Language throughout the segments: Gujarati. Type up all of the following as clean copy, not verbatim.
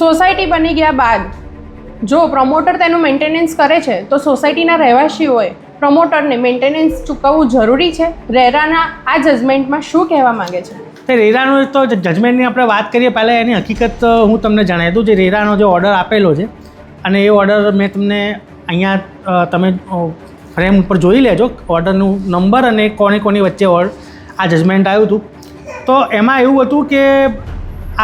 સોસાયટી બની ગયા બાદ જો પ્રમોટર તેનું મેન્ટેનન્સ કરે છે તો સોસાયટીના રહેવાસીઓએ પ્રમોટરને મેન્ટેનન્સ ચૂકવવું જરૂરી છે. રેરાના આ જજમેન્ટમાં શું કહેવા માંગે છે? રેરાનું તો જજમેન્ટની આપણે વાત કરીએ પહેલાં એની હકીકત હું તમને જણાવી દઉં. જે રેરાનો જે ઓર્ડર આપેલો છે અને એ ઓર્ડર મેં તમને અહીંયા તમે ફ્રેમ ઉપર જોઈ લેજો ઓર્ડરનું નંબર અને કોની વચ્ચે આ જજમેન્ટ આવ્યું હતું. તો એમાં એવું હતું કે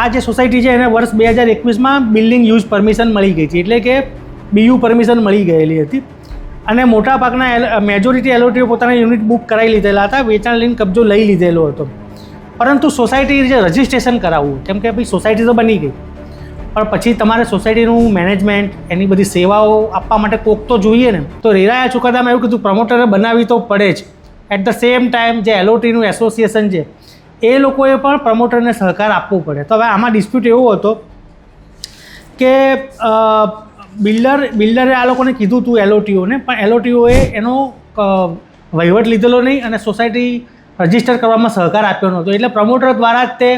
આ જે સોસાયટી છે એને વર્ષ 2021માં બિલ્ડિંગ યુઝ પરમિશન મળી ગઈ છે, એટલે કે BU પરમિશન મળી ગયેલી હતી અને મોટાભાગના મેજોરિટી એલોટીઓ પોતાના યુનિટ બુક કરાવી લીધેલા હતા, વેચાણ લઈને કબજો લઈ લીધેલો હતો. પરંતુ સોસાયટી જે રજિસ્ટ્રેશન કરાવવું, કેમ કે ભાઈ સોસાયટી તો બની ગઈ પણ પછી તમારે સોસાયટીનું મેનેજમેન્ટ એની બધી સેવાઓ આપવા માટે કોક તો જોઈએ ને. તો રેરાએ ચુકાદામાં એવું કીધું પ્રમોટરે બનાવવી તો પડે જ. એટ ધ સેમ ટાઈમ જે એલોટીનું એસોસિએશન છે એ લોકોએ પણ પ્રમોટરને સહકાર આપવો પડે. તો હવે આમાં ડિસ્પ્યુટ એવો હતો કે બિલ્ડરે આ લોકોને કીધું હતું એલોટીઓને, પણ એલોટીઓએ એનો વહીવટ લીધેલો નહીં અને સોસાયટી રજિસ્ટર કરવામાં સહકાર આપ્યો નહોતો. એટલે પ્રમોટર દ્વારા જ તે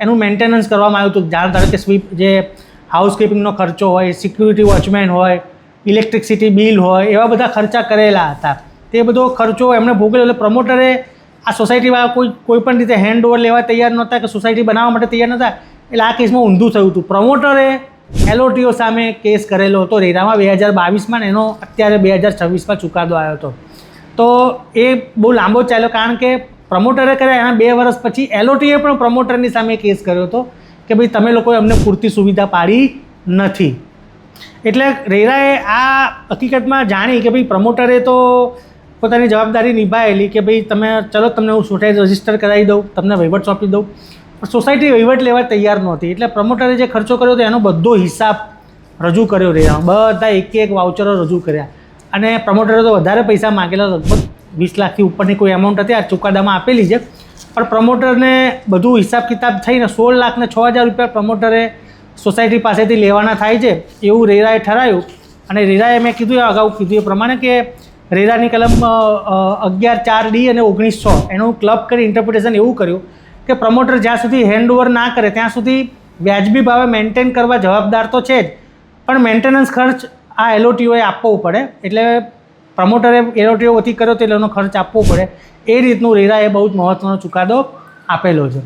એનું મેન્ટેનન્સ કરવામાં આવ્યું હતું. જાણ ધારો કે સ્વીપ જે હાઉસકીપિંગનો ખર્ચો હોય, સિક્યુરિટી વોચમેન હોય, ઇલેક્ટ્રિસિટી બિલ હોય, એવા બધા ખર્ચા કરેલા હતા. તે બધો ખર્ચો એમણે ભોગવેલો. એટલે પ્રમોટરે આ સોસાયટીવાળા કોઈ પણ રીતે હેન્ડ ઓવર લેવા તૈયાર નહોતા કે સોસાયટી બનાવવા માટે તૈયાર નહોતા. એટલે આ કેસમાં ઊંધું થયું હતું. પ્રમોટરે એલોટીઓ સામે કેસ કરેલો હતો રેરામાં 2022માં, એનો અત્યારે 2026માં ચુકાદો આવ્યો હતો. તો એ બહુ લાંબો ચાલ્યો, કારણ કે પ્રમોટરે કર્યા એના 2 વર્ષ પછી એલોટીએ પણ પ્રમોટરની સામે કેસ કર્યો હતો કે ભાઈ તમે લોકોએ અમને પૂરતી સુવિધા પાડી નથી. એટલે રેરાએ આ હકીકતમાં જાણી કે ભાઈ પ્રમોટરે તો પોતાની જવાબદારી નિભાવેલી કે ભાઈ તમે ચલો તમને હું સોસાયટી રજિસ્ટર કરાવી દઉં, તમને વહીવટ સોંપી દઉં, પણ સોસાયટી વહીવટ લેવા તૈયાર નહોતી. એટલે પ્રમોટરે જે ખર્ચો કર્યો હતો એનો બધો હિસાબ રજૂ કર્યો રેરામાં. બધા એક વાઉચરો રજૂ કર્યા અને પ્રમોટરે તો વધારે પૈસા માગેલા, લગભગ 20 લાખથી ઉપરની કોઈ એમાઉન્ટ હતી આ ચુકાદામાં આપેલી છે. પણ પ્રમોટરને બધું હિસાબ કિતાબ થઈને 16 લાખ ને 6,000 રૂપિયા પ્રમોટરે સોસાયટી પાસેથી લેવાના થાય છે એવું રેરાએ ઠરાવ્યું. અને રેરાએ મેં કીધું અગાઉ કીધું એ પ્રમાણે કે રેરાની કલમ 11(4)D અને 19(100) એનું ક્લબ કરી ઇન્ટરપ્રિટેશન એવું કર્યું કે પ્રમોટર જ્યાં સુધી હેન્ડઓવર ના કરે ત્યાં સુધી વ્યાજબી ભાવે મેન્ટેન કરવા જવાબદાર તો છે જ, પણ મેન્ટેનન્સ ખર્ચ આ એલોટીઓએ આપવો પડે. એટલે પ્રમોટરે એલોટીઓ વધી કર્યો તો એટલે એનો ખર્ચ આપવો પડે. એ રીતનું રેરાએ બહુ જ મહત્ત્વનો ચુકાદો આપેલો છે.